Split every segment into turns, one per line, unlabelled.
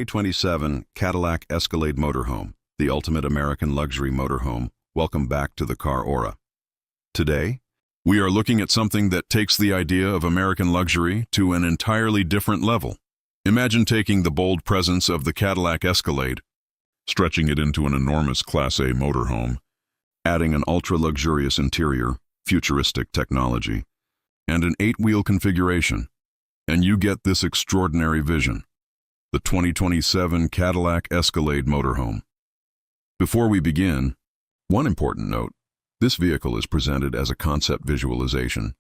'27 Cadillac Escalade Motorhome, the ultimate American luxury motorhome. Welcome back to the Car Aura. Today, we are looking at something that takes the idea of American luxury to an entirely different level. Imagine taking the bold presence of the Cadillac Escalade, stretching it into an enormous Class A motorhome, adding an ultra-luxurious interior, futuristic technology, and an 8-wheel configuration, and you get this extraordinary vision. The 2027 Cadillac Escalade Motorhome. Before we begin, one important note: this vehicle is presented as a concept visualization,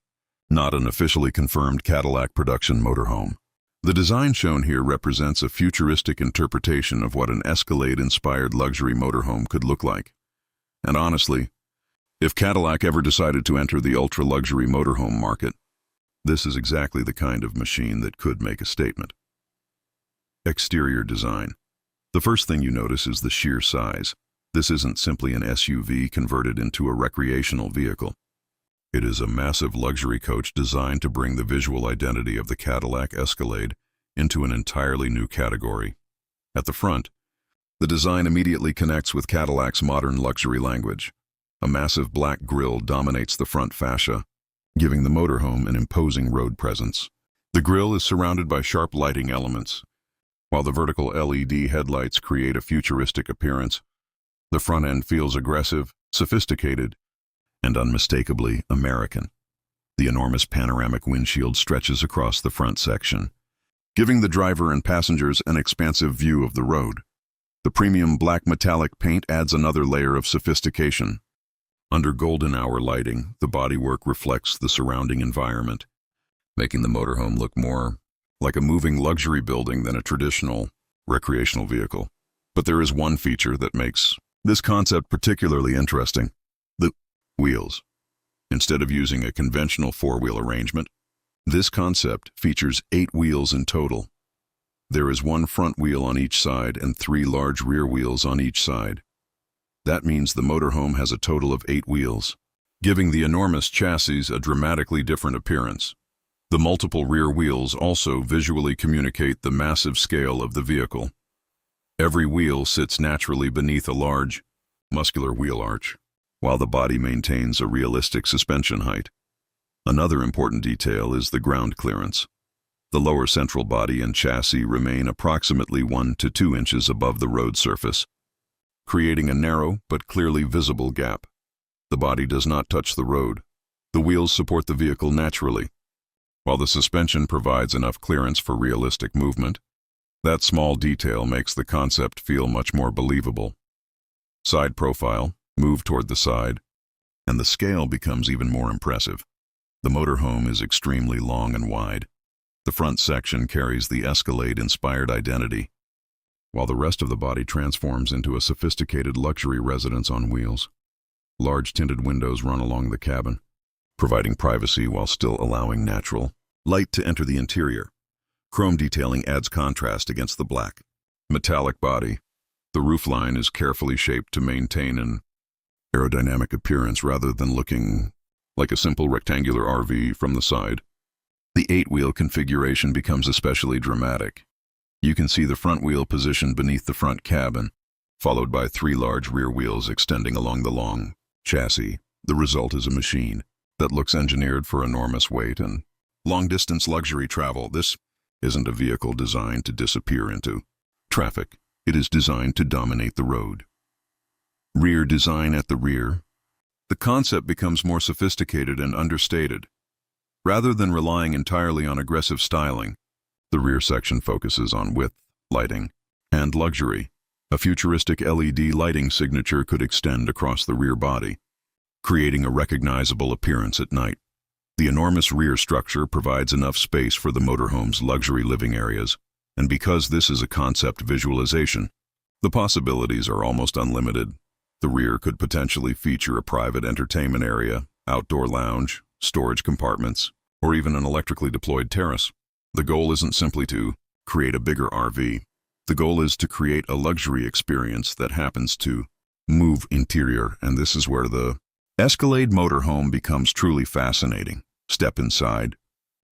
not an officially confirmed Cadillac production motorhome. The design shown here represents a futuristic interpretation of what an Escalade-inspired luxury motorhome could look like. And honestly, if Cadillac ever decided to enter the ultra-luxury motorhome market, this is exactly the kind of machine that could make a statement. Exterior design. The first thing you notice is the sheer size. This isn't simply an SUV converted into a recreational vehicle. It is a massive luxury coach designed to bring the visual identity of the Cadillac Escalade into an entirely new category. At the front, the design immediately connects with Cadillac's modern luxury language. A massive black grille dominates the front fascia, giving the motorhome an imposing road presence. The grille is surrounded by sharp lighting elements, while the vertical LED headlights create a futuristic appearance. The front end feels aggressive, sophisticated, and unmistakably American. The enormous panoramic windshield stretches across the front section, giving the driver and passengers an expansive view of the road. The premium black metallic paint adds another layer of sophistication. Under golden hour lighting, the bodywork reflects the surrounding environment, making the motorhome look more like a moving luxury building than a traditional recreational vehicle. But there is one feature that makes this concept particularly interesting: the wheels. Instead of using a conventional 4-wheel arrangement, this concept features 8 wheels in total. There is 1 front wheel on each side and 3 large rear wheels on each side. That means the motorhome has a total of 8 wheels, giving the enormous chassis a dramatically different appearance. The multiple rear wheels also visually communicate the massive scale of the vehicle. Every wheel sits naturally beneath a large, muscular wheel arch, while the body maintains a realistic suspension height. Another important detail is the ground clearance. The lower central body and chassis remain approximately 1 to 2 inches above the road surface, creating a narrow but clearly visible gap. The body does not touch the road. The wheels support the vehicle naturally, while the suspension provides enough clearance for realistic movement. That small detail makes the concept feel much more believable. Side profile, move toward the side, and the scale becomes even more impressive. The motorhome is extremely long and wide. The front section carries the Escalade-inspired identity, while the rest of the body transforms into a sophisticated luxury residence on wheels. Large tinted windows run along the cabin, providing privacy while still allowing natural light to enter the interior. Chrome detailing adds contrast against the black, metallic body. The roofline is carefully shaped to maintain an aerodynamic appearance rather than looking like a simple rectangular RV from the side. The 8-wheel configuration becomes especially dramatic. You can see the front wheel positioned beneath the front cabin, followed by 3 large rear wheels extending along the long chassis. The result is a machine that looks engineered for enormous weight and long-distance luxury travel. This isn't a vehicle designed to disappear into traffic. It is designed to dominate the road. Rear design. At the rear, the concept becomes more sophisticated and understated. Rather than relying entirely on aggressive styling, the rear section focuses on width, lighting, and luxury. A futuristic LED lighting signature could extend across the rear body, creating a recognizable appearance at night. The enormous rear structure provides enough space for the motorhome's luxury living areas, and because this is a concept visualization, the possibilities are almost unlimited. The rear could potentially feature a private entertainment area, outdoor lounge, storage compartments, or even an electrically deployed terrace. The goal isn't simply to create a bigger RV. The goal is to create a luxury experience that happens to move interior, and this is where the Escalade Motorhome becomes truly fascinating. Step inside,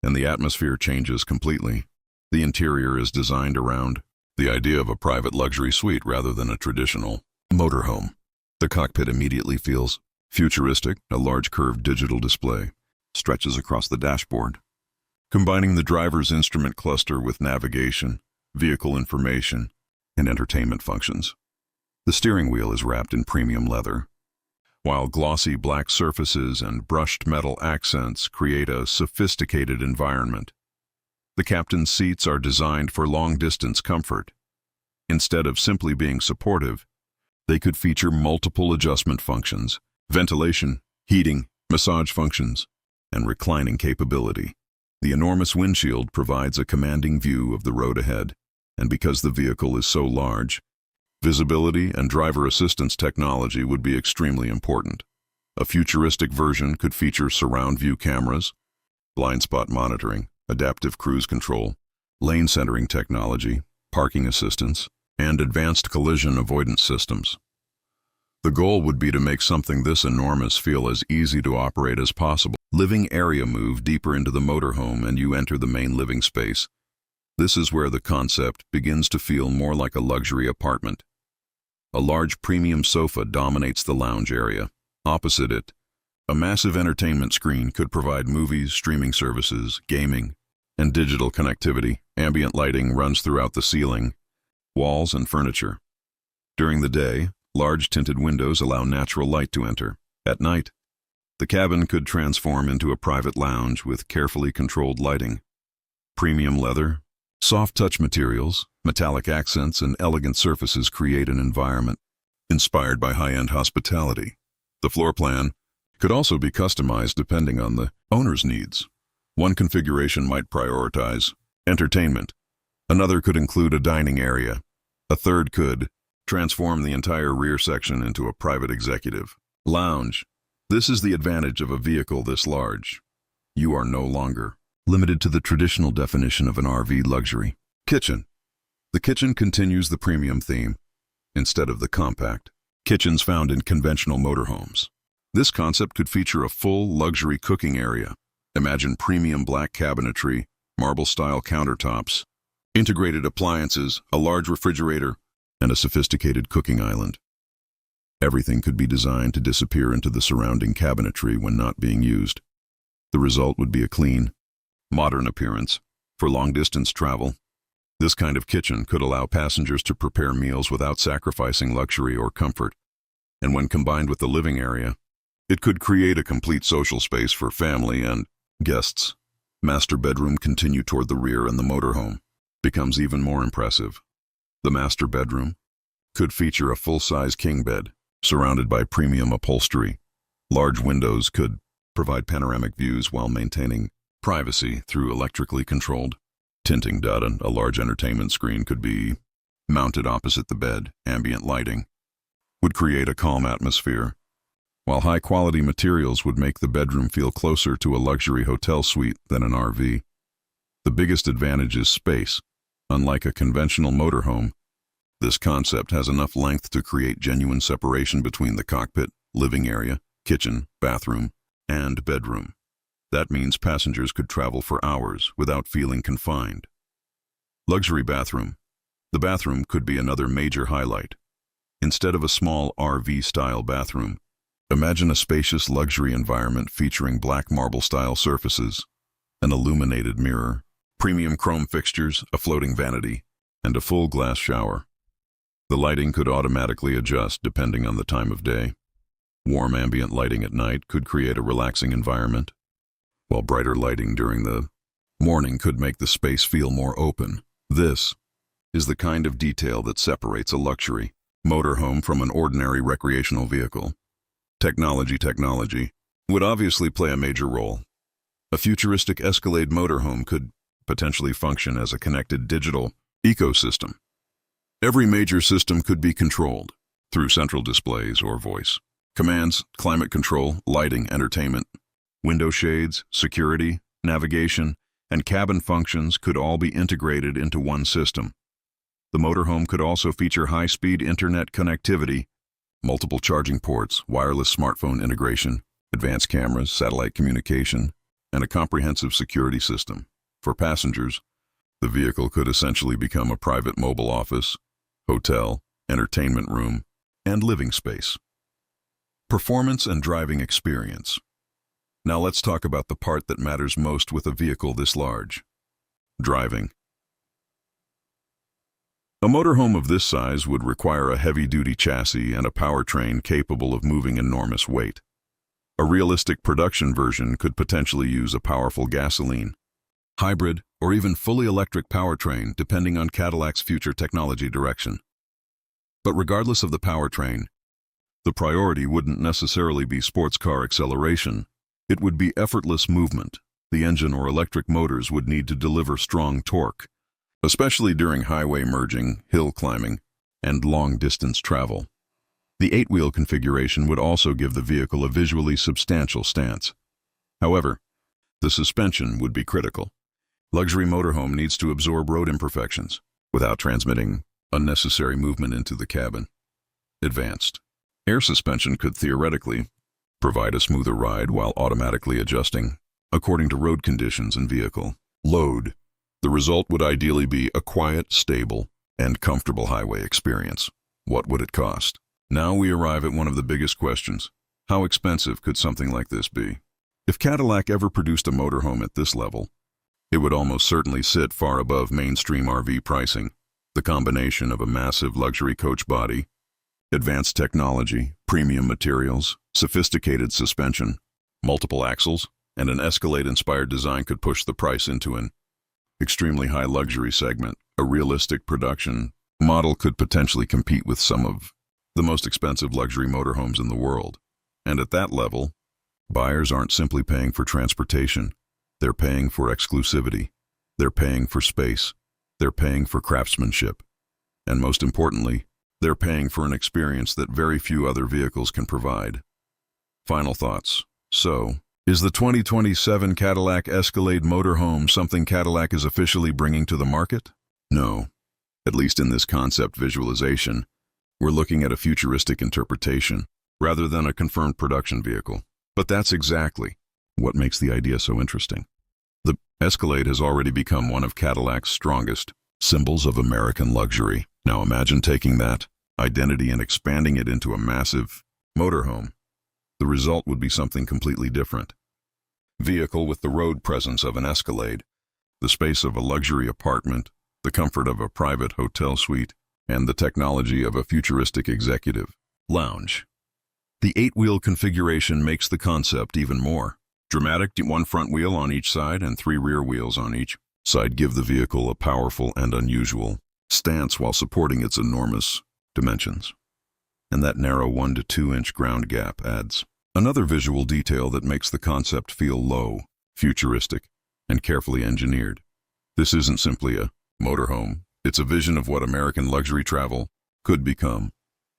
and the atmosphere changes completely. The interior is designed around the idea of a private luxury suite rather than a traditional motorhome. The cockpit immediately feels futuristic. A large curved digital display stretches across the dashboard, combining the driver's instrument cluster with navigation, vehicle information, and entertainment functions. The steering wheel is wrapped in premium leather, while glossy black surfaces and brushed metal accents create a sophisticated environment. The captain's seats are designed for long-distance comfort. Instead of simply being supportive, they could feature multiple adjustment functions, ventilation, heating, massage functions, and reclining capability. The enormous windshield provides a commanding view of the road ahead, and because the vehicle is so large, visibility and driver assistance technology would be extremely important. A futuristic version could feature surround view cameras, blind spot monitoring, adaptive cruise control, lane centering technology, parking assistance, and advanced collision avoidance systems. The goal would be to make something this enormous feel as easy to operate as possible. Living area. Move deeper into the motorhome and you enter the main living space. This is where the concept begins to feel more like a luxury apartment. A large premium sofa dominates the lounge area. Opposite it, a massive entertainment screen could provide movies, streaming services, gaming, and digital connectivity. Ambient lighting runs throughout the ceiling, walls, and furniture. During the day, large tinted windows allow natural light to enter. At night, the cabin could transform into a private lounge with carefully controlled lighting. Premium leather, soft touch materials, metallic accents, and elegant surfaces create an environment inspired by high-end hospitality. The floor plan could also be customized depending on the owner's needs. One configuration might prioritize entertainment. Another could include a dining area. A third could transform the entire rear section into a private executive lounge. This is the advantage of a vehicle this large. You are no longer limited to the traditional definition of an RV luxury. Kitchen. The kitchen continues the premium theme instead of the compact kitchens found in conventional motorhomes. This concept could feature a full luxury cooking area. Imagine premium black cabinetry, marble-style countertops, integrated appliances, a large refrigerator, and a sophisticated cooking island. Everything could be designed to disappear into the surrounding cabinetry when not being used. The result would be a clean, modern appearance. For long-distance travel, this kind of kitchen could allow passengers to prepare meals without sacrificing luxury or comfort. And when combined with the living area, it could create a complete social space for family and guests. Master bedroom. Continue toward the rear and the motorhome becomes even more impressive. The master bedroom could feature a full-size king bed surrounded by premium upholstery. Large windows could provide panoramic views while maintaining privacy through electrically controlled tinting. A large entertainment screen could be mounted opposite the bed. Ambient lighting would create a calm atmosphere, while high-quality materials would make the bedroom feel closer to a luxury hotel suite than an RV. The biggest advantage is space. Unlike a conventional motorhome, this concept has enough length to create genuine separation between the cockpit, living area, kitchen, bathroom, and bedroom. That means passengers could travel for hours without feeling confined. Luxury bathroom. The bathroom could be another major highlight. Instead of a small RV-style bathroom, imagine a spacious luxury environment featuring black marble-style surfaces, an illuminated mirror, premium chrome fixtures, a floating vanity, and a full glass shower. The lighting could automatically adjust depending on the time of day. Warm ambient lighting at night could create a relaxing environment, while brighter lighting during the morning could make the space feel more open. This is the kind of detail that separates a luxury motorhome from an ordinary recreational vehicle. Technology would obviously play a major role. A futuristic Escalade motorhome could potentially function as a connected digital ecosystem. Every major system could be controlled through central displays or voice commands, climate control, lighting, entertainment, Window shades, security, navigation, and cabin functions could all be integrated into one system. The motorhome could also feature high-speed internet connectivity, multiple charging ports, wireless smartphone integration, advanced cameras, satellite communication, and a comprehensive security system. For passengers, the vehicle could essentially become a private mobile office, hotel, entertainment room, and living space. Performance and driving experience. Now let's talk about the part that matters most with a vehicle this large: driving. A motorhome of this size would require a heavy-duty chassis and a powertrain capable of moving enormous weight. A realistic production version could potentially use a powerful gasoline, hybrid, or even fully electric powertrain, depending on Cadillac's future technology direction. But regardless of the powertrain, the priority wouldn't necessarily be sports car acceleration. It would be effortless movement. The engine or electric motors would need to deliver strong torque, especially during highway merging, hill climbing, and long-distance travel. The 8-wheel configuration would also give the vehicle a visually substantial stance. However, the suspension would be critical. Luxury motorhome needs to absorb road imperfections without transmitting unnecessary movement into the cabin. Advanced air suspension could theoretically provide a smoother ride while automatically adjusting according to road conditions and vehicle load. The result would ideally be a quiet, stable, and comfortable highway experience. What would it cost? Now we arrive at one of the biggest questions. How expensive could something like this be? If Cadillac ever produced a motorhome at this level, it would almost certainly sit far above mainstream RV pricing. The combination of a massive luxury coach body, advanced technology, premium materials, sophisticated suspension, multiple axles, and an Escalade-inspired design could push the price into an extremely high luxury segment. A realistic production model could potentially compete with some of the most expensive luxury motorhomes in the world. And at that level, buyers aren't simply paying for transportation. They're paying for exclusivity. They're paying for space. They're paying for craftsmanship. And most importantly, they're paying for an experience that very few other vehicles can provide. Final thoughts. So, is the 2027 Cadillac Escalade Motorhome something Cadillac is officially bringing to the market? No. At least in this concept visualization, we're looking at a futuristic interpretation rather than a confirmed production vehicle. But that's exactly what makes the idea so interesting. The Escalade has already become one of Cadillac's strongest symbols of American luxury. Now imagine taking that identity and expanding it into a massive motorhome. The result would be something completely different. Vehicle with the road presence of an Escalade, the space of a luxury apartment, the comfort of a private hotel suite, and the technology of a futuristic executive lounge. The 8-wheel configuration makes the concept even more dramatic. One front wheel on each side and 3 rear wheels on each side give the vehicle a powerful and unusual stance while supporting its enormous dimensions. And that narrow 1 to 2 inch ground gap adds another visual detail that makes the concept feel low, futuristic, and carefully engineered. This isn't simply a motorhome. It's a vision of what American luxury travel could become.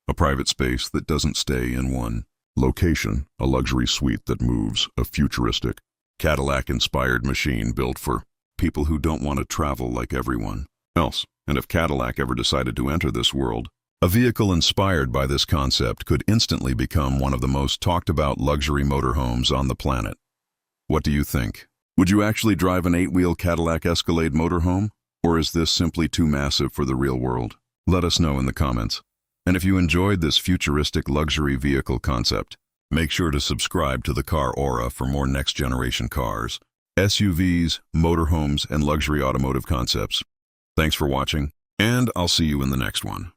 A private space that doesn't stay in one location, a luxury suite that moves, a futuristic, Cadillac-inspired machine built for people who don't want to travel like everyone else. And if Cadillac ever decided to enter this world, a vehicle inspired by this concept could instantly become one of the most talked about luxury motorhomes on the planet. What do you think? Would you actually drive an 8-wheel Cadillac Escalade motorhome? Or is this simply too massive for the real world? Let us know in the comments. And if you enjoyed this futuristic luxury vehicle concept, make sure to subscribe to the Car Aura for more next-generation cars, SUVs, motorhomes, and luxury automotive concepts. Thanks for watching, and I'll see you in the next one.